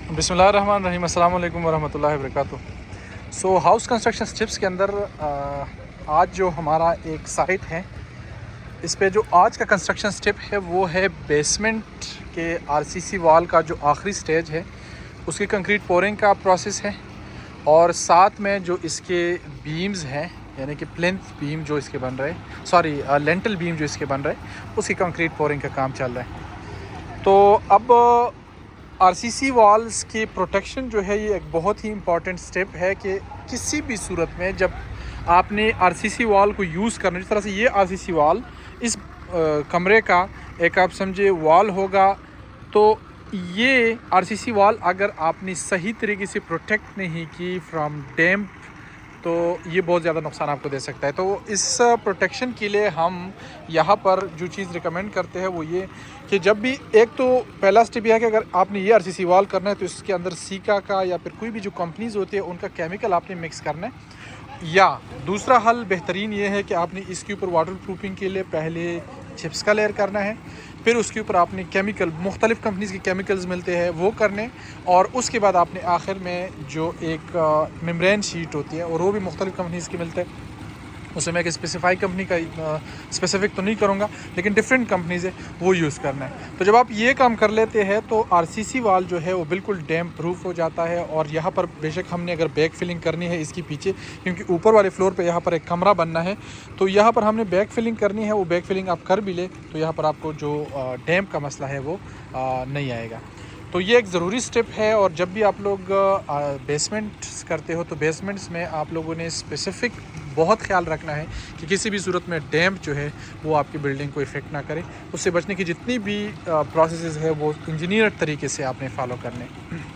बिस्मिल्लाहिर्रहमानिर्रहीम, अस्सलाम वालेकुम वरहमतुल्लाहि वबरकातुहू। सो हाउस कंस्ट्रक्शन टिप्स के अंदर आज जो हमारा एक साइट है, इस पे जो आज का कंस्ट्रक्शन स्टेप है वो है बेसमेंट के आरसीसी वॉल का जो आखिरी स्टेज है उसकी कंक्रीट पोरिंग का प्रोसेस है। और साथ में जो इसके बीम्स हैं, यानी कि प्लिंथ बीम जो इसके बन रहे लेंटल बीम जो इसके बन रहे उसकी कंक्रीट पोरिंग का काम चल रहा है। तो अब आरसीसी वॉल्स की प्रोटेक्शन जो है ये एक बहुत ही इम्पॉर्टेंट स्टेप है कि किसी भी सूरत में जब आपने आरसीसी वॉल को यूज़ करना, जिस तरह से ये आरसीसी वॉल इस कमरे का एक आप समझे वॉल होगा, तो ये आरसीसी वॉल अगर आपने सही तरीके से प्रोटेक्ट नहीं की फ्रॉम डैम्प तो ये बहुत ज़्यादा नुकसान आपको दे सकता है। तो इस प्रोटेक्शन के लिए हम यहाँ पर जो चीज़ रिकमेंड करते हैं वो ये कि जब भी एक तो पहला स्टेप यह है कि अगर आपने ये आरसीसी वॉल करना है तो इसके अंदर सीका का या फिर कोई भी जो कंपनीज़ होती है उनका केमिकल आपने मिक्स करना है। या दूसरा हल बेहतरीन ये है कि आपने इसके ऊपर वाटर प्रूफिंग के लिए पहले चिप्स का लेयर करना है, फिर उसके ऊपर आपने केमिकल मुख्तलिफ़ कंपनीज़ के केमिकल्स मिलते हैं वो करने, और उसके बाद आपने आखिर में जो एक मेम्ब्रेन शीट होती है और वो भी मुख्तलिफ़ कंपनीज़ की मिलते हैं, उसे मैं एक स्पेसिफाई कंपनी का स्पेसिफिक तो नहीं करूँगा लेकिन डिफरेंट कंपनीज़ है वो यूज़ करना है। तो जब आप ये काम कर लेते हैं तो आरसीसी वॉल जो है वो बिल्कुल डैम्प प्रूफ हो जाता है। और यहाँ पर बेशक हमने अगर बैक फिलिंग करनी है इसके पीछे, क्योंकि ऊपर वाले फ्लोर पे यहाँ पर एक कमरा बनना है, तो यहाँ पर हमने बैक फिलिंग करनी है, वो बैक फिलिंग आप कर भी ले तो यहाँ पर आपको जो डैम्प का मसला है वो नहीं आएगा। तो ये एक ज़रूरी स्टेप है। और जब भी आप लोग बेसमेंट्स करते हो तो बेसमेंट्स में आप लोगों ने स्पेसिफ़िक बहुत ख्याल रखना है कि किसी भी सूरत में डैम्प जो है वो आपकी बिल्डिंग को इफ़ेक्ट ना करे। उससे बचने की जितनी भी प्रोसेसेस है वो इंजीनियर तरीके से आपने फॉलो करने।